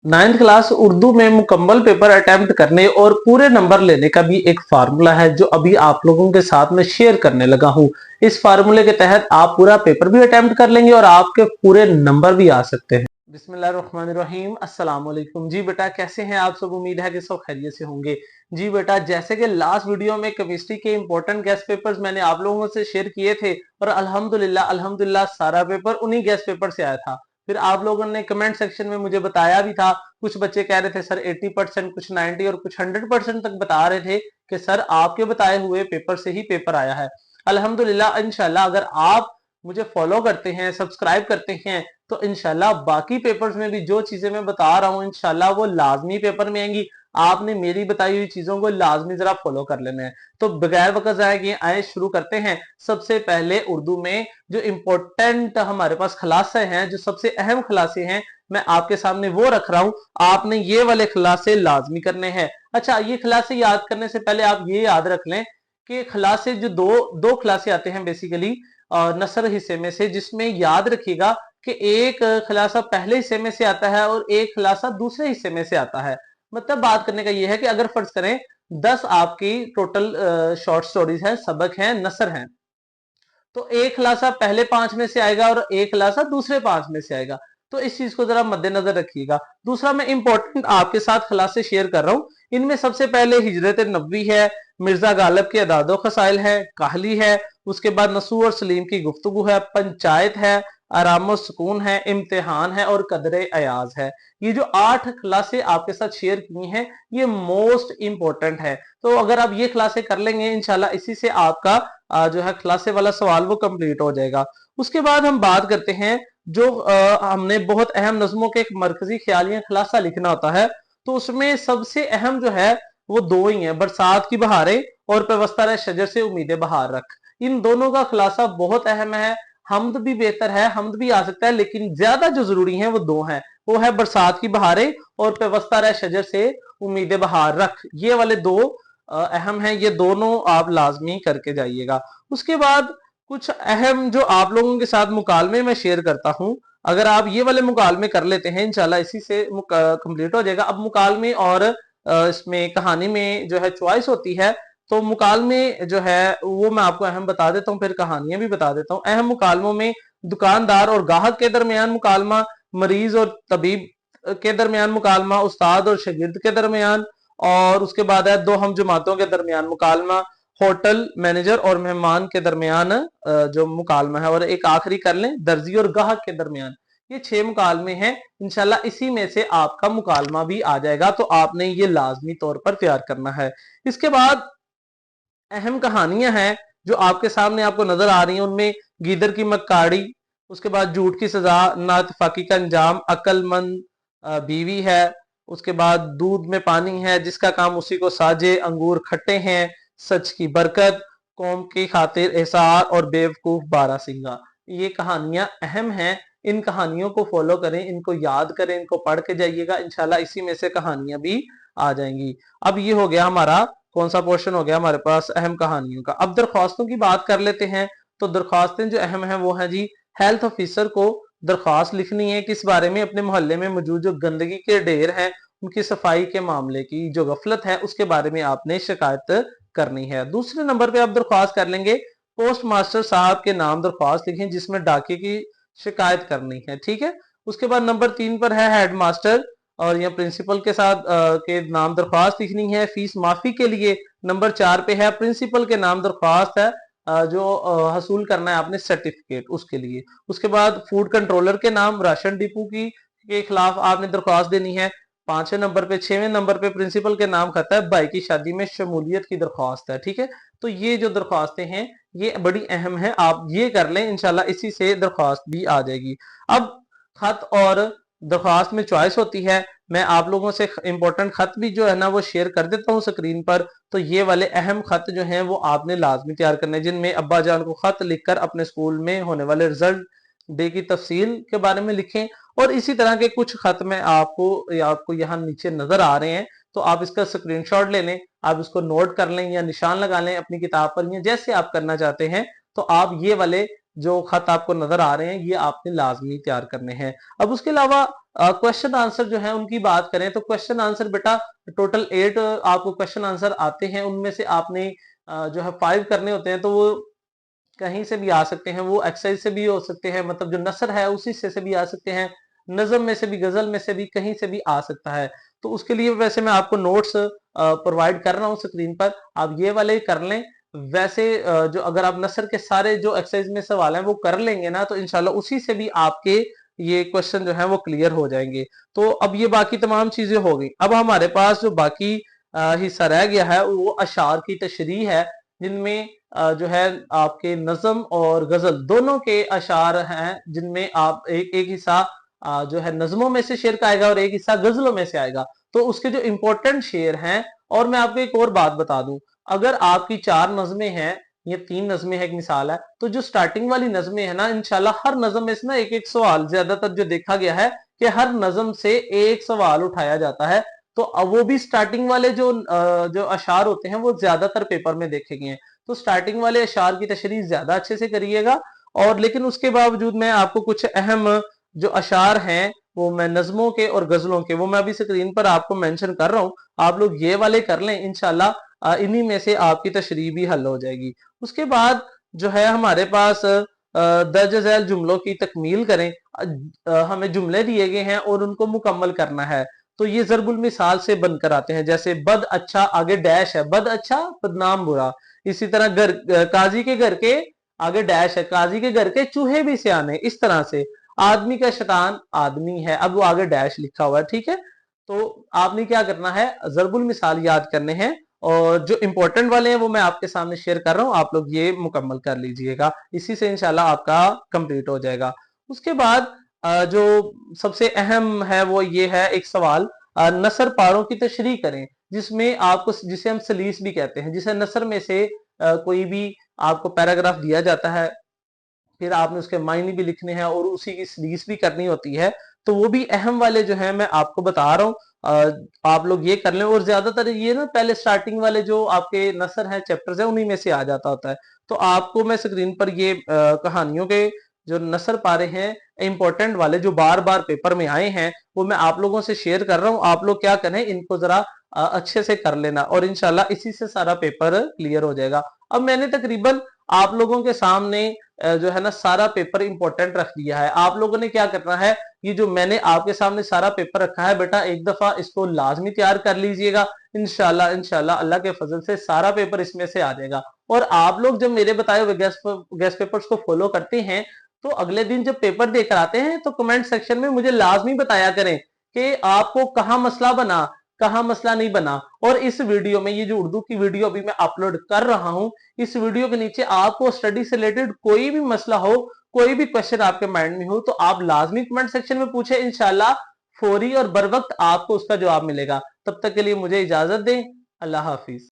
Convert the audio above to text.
Ninth class Urdu में मुकम्मल paper attempt करने और पूरे नंबर लेने का भी एक फार्मूला है जो अभी आप लोगों के साथ में शेयर करने लगा हूं। इस फार्मूले के तहत आप पूरा पेपर भी अटेम्प्ट कर लेंगे और आपके पूरे नंबर भी आ सकते हैं। बिस्मिल्लाहिर्रहमानिर्रहीम, अस्सलाम वालेकुम। जी बेटा, कैसे हैं आप सब? उम्मीद है कि सब खैरियत से होंगे। जी बेटा, जैसे कि लास्ट वीडियो में केमिस्ट्री के इंपॉर्टेंट गेस्ट पेपर्स मैंने आप लोगों से शेयर किए थे और अल्हम्दुलिल्लाह सारा पेपर उन्हीं गेस्ट पेपर से आया था। फिर आप लोगों ने कमेंट सेक्शन में मुझे बताया भी था, कुछ बच्चे कह रहे थे सर 80%, कुछ 90 और कुछ 100% तक बता रहे थे कि सर आपके बताए हुए पेपर से ही पेपर आया है। अल्हम्दुलिल्लाह इंशाल्लाह अगर आप मुझे फॉलो करते हैं, सब्सक्राइब करते हैं, तो इंशाल्लाह बाकी पेपर्स में भी जो चीजें मैं बता रहा हूं इंशाल्लाह वो लाजमी पेपर में आएंगी। आपने मेरी बताई हुई चीजों को लाजमी जरा फॉलो कर लेना है। तो बगैर वक्त जाए कि आए शुरू करते हैं। सबसे पहले उर्दू में जो इंपॉर्टेंट हमारे पास खलासे हैं, जो सबसे अहम खलासे हैं, मैं आपके सामने वो रख रहा हूं। आपने ये वाले खलासे लाजमी करने हैं। अच्छा, ये खलासे याद करने से पहले आप ये याद रख लें कि खलासे जो दो दो खलासे आते हैं बेसिकली नसर हिस्से में से, जिसमें याद रखिएगा कि एक खुलासा पहले हिस्से में से आता है और एक खुलासा दूसरे हिस्से में से आता है। मतलब बात करने का यह है कि अगर फर्ज करें 10 आपकी टोटल शॉर्ट स्टोरीज हैं, सबक हैं, नसर हैं, तो एक खुलासा पहले 5 में से आएगा और एक खुलासा दूसरे 5 में से आएगा। तो इस चीज को जरा मद्देनजर रखिएगा। दूसरा, मैं इंपॉर्टेंट आपके साथ खुलासे शेयर कर रहा हूं। इनमें सबसे पहले हिजरत नबवी है, मिर्जा गालिब के अदादो खसाइल है, काहली है, उसके बाद नसूर और सलीम की गुफ्तगू है, पंचायत है, आराम सुकून है, इम्तिहान है और कदरे अयाज है। ये जो 8 क्लासे आपके साथ शेयर की हैं, ये मोस्ट इंपॉर्टेंट है। तो अगर आप ये क्लासे कर लेंगे इंशाल्लाह इसी से आपका जो है क्लासे वाला सवाल वो कंप्लीट हो जाएगा। उसके बाद हम बात करते हैं जो हमने बहुत अहम नज़मों के एक मरकजी ख्यालिया खुलासा लिखना होता है, तो उसमें सबसे अहम जो है वो दो ही है, बरसात की बहारें और पेवस्तर शजर से उम्मीदें बहार रख। इन दोनों का खुलासा बहुत अहम है। हमद भी बेहतर है, हमद भी आ सकता है, लेकिन ज्यादा जो जरूरी है वो दो हैं। वो है बरसात की बहारें और पेवस्तर शजर से उम्मीदें बहार रख। ये वाले दो अहम है, ये दोनों आप लाजमी करके जाइएगा। उसके बाद कुछ अहम जो आप लोगों के साथ मुकालमे में शेयर करता हूं, अगर आप ये वाले मुकालमे कर लेते हैं इंशाल्लाह इसी से कंप्लीट हो जाएगा। अब मुकालमे और इसमें कहानी में जो है चॉइस होती है, तो मुकालमे जो है वो मैं आपको अहम बता देता हूँ, फिर कहानियां भी बता देता हूँ। अहम मुकालमों में दुकानदार और गाहक के दरमियान मुकालमा, मरीज और तबीब के दरमियान मुकालमा, उस्ताद और शागिर्द के दरमियान, और उसके बाद है दो हम जमातों के दरमियान मुकालमा, होटल मैनेजर और मेहमान के दरमियान जो मुकालमा है, और एक आखिरी कर लें दर्जी और गाहक के दरमियान। ये 6 मुकालमे हैं। इंशाल्लाह इसी में से आपका मुकालमा भी आ जाएगा, तो आपने ये लाजमी तौर पर तैयार करना है। इसके बाद अहम कहानियां हैं जो आपके सामने आपको नजर आ रही हैं। उनमें गीदर की मक्कारी, उसके बाद झूठ की सजा, नाइतफाकी का अंजाम, अक्लमंद बीवी है, उसके बाद दूध में पानी है, जिसका काम उसी को साजे, अंगूर खट्टे हैं, सच की बरकत, कौम की खातिर एहसार और बेवकूफ बारहसिंगा। ये कहानियां अहम हैं। इन कहानियों को फॉलो करें, इनको याद करें, इनको पढ़ के जाइएगा, इंशाल्लाह इसी में से कहानियां भी आ जाएंगी। अब ये हो गया हमारा कौन सा पोर्शन हो गया हमारे पास अहम कहानियों का। अब दरख्वास्तों की बात कर लेते हैं। तो दरख्वास्तें जो अहम है वो है जी, हेल्थ ऑफिसर को दरख्वास्त लिखनी है किस बारे में? अपने मोहल्ले में मौजूद जो गंदगी के ढेर हैं उनकी सफाई के मामले की जो गफलत है उसके बारे में आपने शिकायत करनी है। दूसरे नंबर पे आप दरख्वास्त कर लेंगे पोस्ट मास्टर साहब के नाम दरख्वास्त लिखें जिसमें डाके की शिकायत करनी है, ठीक है। उसके बाद नंबर 3 पर है हेड मास्टर और या प्रिंसिपल के साथ के नाम दरख्वास्त लिखनी है फीस माफी के लिए। नंबर 4 पे है प्रिंसिपल के नाम दरख्वास्त है जो हसूल करना है आपने सर्टिफिकेट उसके लिए। उसके बाद फूड कंट्रोलर के नाम राशन डिपो की के खिलाफ आपने दरख्वास्त देनी है 5वें नंबर पे। 6वें नंबर पे प्रिंसिपल के नाम खाता है भाई की शादी में शमूलियत की दरख्वास्त है, ठीक है। तो ये जो दरख्वास्तें हैं ये बड़ी अहम है, आप ये कर लें, इंशाल्लाह इसी से दरख्वास्त भी आ जाएगी। अब खत और दरख्वास्त में चॉइस होती है। मैं आप लोगों से इंपॉर्टेंट खत भी जो है ना वो शेयर कर देता हूँ स्क्रीन पर। तो ये वाले अहम खत जो हैं वो आपने लाजमी तैयार करने, जिनमें अब्बा जान को खत लिखकर अपने स्कूल में होने वाले रिजल्ट डे की तफसील के बारे में लिखें। और इसी तरह के कुछ खत में आपको यहाँ नीचे नजर आ रहे हैं, तो आप इसका स्क्रीनशॉट ले लें, आप इसको नोट कर लें या निशान लगा लें अपनी किताब पर, या जैसे आप करना चाहते हैं। तो आप ये वाले जो खत आपको नजर आ रहे हैं ये आपने लाजमी तैयार करने हैं। अब उसके अलावा क्वेश्चन आंसर जो है उनकी बात करें तो क्वेश्चन आंसर बेटा टोटल 8 आपको क्वेश्चन आंसर आते हैं, उनमें से आपने जो है 5 करने होते हैं, तो वो कहीं से भी आ सकते हैं, वो एक्सरसाइज से भी हो सकते हैं, मतलब जो नसर है उसी से भी आ सकते हैं, नज़म में से भी, गजल में से भी, कहीं से भी आ सकता है। तो उसके लिए वैसे मैं आपको नोट्स प्रोवाइड कर रहा हूँ स्क्रीन पर, आप ये वाले कर लें। वैसे जो अगर आप नसर के सारे जो एक्सरसाइज में सवाल हैं वो कर लेंगे ना, तो इंशाल्लाह उसी से भी आपके ये क्वेश्चन जो है वो क्लियर हो जाएंगे। तो अब ये बाकी तमाम चीजें हो गई। अब हमारे पास जो बाकी हिस्सा रह गया है वो अशार की तशरीह है, जिनमें जो है आपके नज़म और गजल दोनों के अशार हैं, जिनमें आप एक एक हिस्सा जो है नज़मों में से शेर का आएगा और एक हिस्सा गजलों में से आएगा। तो उसके जो इंपॉर्टेंट शेर हैं, और मैं आपको एक और बात बता दूं, अगर आपकी 4 नज़में हैं या 3 नज़में है, एक मिसाल है, तो जो स्टार्टिंग वाली नज़में है ना, इंशाल्लाह हर नज़म में से ना एक एक सवाल, ज्यादातर जो देखा गया है कि हर नज़म से एक सवाल उठाया जाता है। तो अब वो भी स्टार्टिंग वाले जो अशार होते हैं वो ज्यादातर पेपर में देखे गए हैं। तो स्टार्टिंग वाले अशार की तशरीह ज्यादा अच्छे से करिएगा। और लेकिन उसके बावजूद मैं आपको कुछ अहम जो अशार हैं वो मैं नज़मों के और गजलों के, वो मैं अभी स्क्रीन पर आपको मेंशन कर रहा हूं, आप लोग ये वाले कर लें, इंशाल्लाह इन्हीं में से आपकी तशरीह भी हल हो जाएगी। उसके बाद जो है हमारे पास दर्ज झैल जुमलों की तकमील करें। हमें जुमले दिए गए हैं और उनको मुकम्मल करना है। तो ये ज़रबुल मिसाल से बनकर आते हैं, जैसे बद अच्छा, आगे डैश है, बद अच्छा बदनाम बुरा। इसी तरह घर, काजी के घर के आगे डैश है, काजी के घर के चूहे भी सियाने। इस तरह से आदमी का शैतान आदमी है, अब वो आगे डैश लिखा हुआ है, ठीक है। तो आपने क्या करना है, ज़रबुल मिसाल याद करने हैं, और जो इंपॉर्टेंट वाले हैं वो मैं आपके सामने शेयर कर रहा हूं, आप लोग ये मुकम्मल कर लीजिएगा, इसी से इंशाल्लाह आपका कंप्लीट हो जाएगा। उसके बाद जो सबसे अहम है वो ये है एक सवाल, नसर पारों की तशरीह करें, जिसमें आपको, जिसे हम सलीस भी कहते हैं, जिसे नसर में से कोई भी आपको पैराग्राफ दिया जाता है, फिर आपने उसके मायने भी लिखने हैं और उसी की सलीस भी करनी होती है। तो वो भी अहम वाले जो है मैं आपको बता रहा हूँ, आप लोग ये कर लें। और ज्यादातर ये ना पहले स्टार्टिंग वाले जो आपके नसर है, चैप्टर्स है, उन्हीं में से आ जाता होता है। तो आपको मैं स्क्रीन पर ये कहानियों के जो नसर पारे हैं इंपॉर्टेंट वाले, जो बार बार पेपर में आए हैं, वो मैं आप लोगों से शेयर कर रहा हूँ। आप लोग क्या करें, इनको जरा अच्छे से कर लेना, और इंशाल्लाह इसी से सारा पेपर क्लियर हो जाएगा। अब मैंने तकरीबन आप लोगों के सामने जो है ना सारा पेपर इंपॉर्टेंट रख दिया है। आप लोगों ने क्या करना है, ये जो मैंने आपके सामने सारा पेपर रखा है बेटा, एक दफा इसको लाजमी तैयार कर लीजिएगा। इंशाल्लाह इंशाल्लाह अल्लाह के फजल से सारा पेपर इसमें से आ जाएगा। और आप लोग जब मेरे बताए हुए गेस्ट पेपर्स को फॉलो करते हैं, तो अगले दिन जब पेपर देकर आते हैं तो कमेंट सेक्शन में मुझे लाजमी बताया करें कि आपको कहाँ मसला बना, कहाँ मसला नहीं बना। और इस वीडियो में, ये जो उर्दू की वीडियो अभी मैं अपलोड कर रहा हूं, इस वीडियो के नीचे आपको स्टडी से रिलेटेड कोई भी मसला हो, कोई भी क्वेश्चन आपके माइंड में हो, तो आप लाजमी कमेंट सेक्शन में पूछे, इंशाल्लाह फौरी और बर वक्त आपको उसका जवाब मिलेगा। तब तक के लिए मुझे इजाजत दें, अल्लाह हाफिज।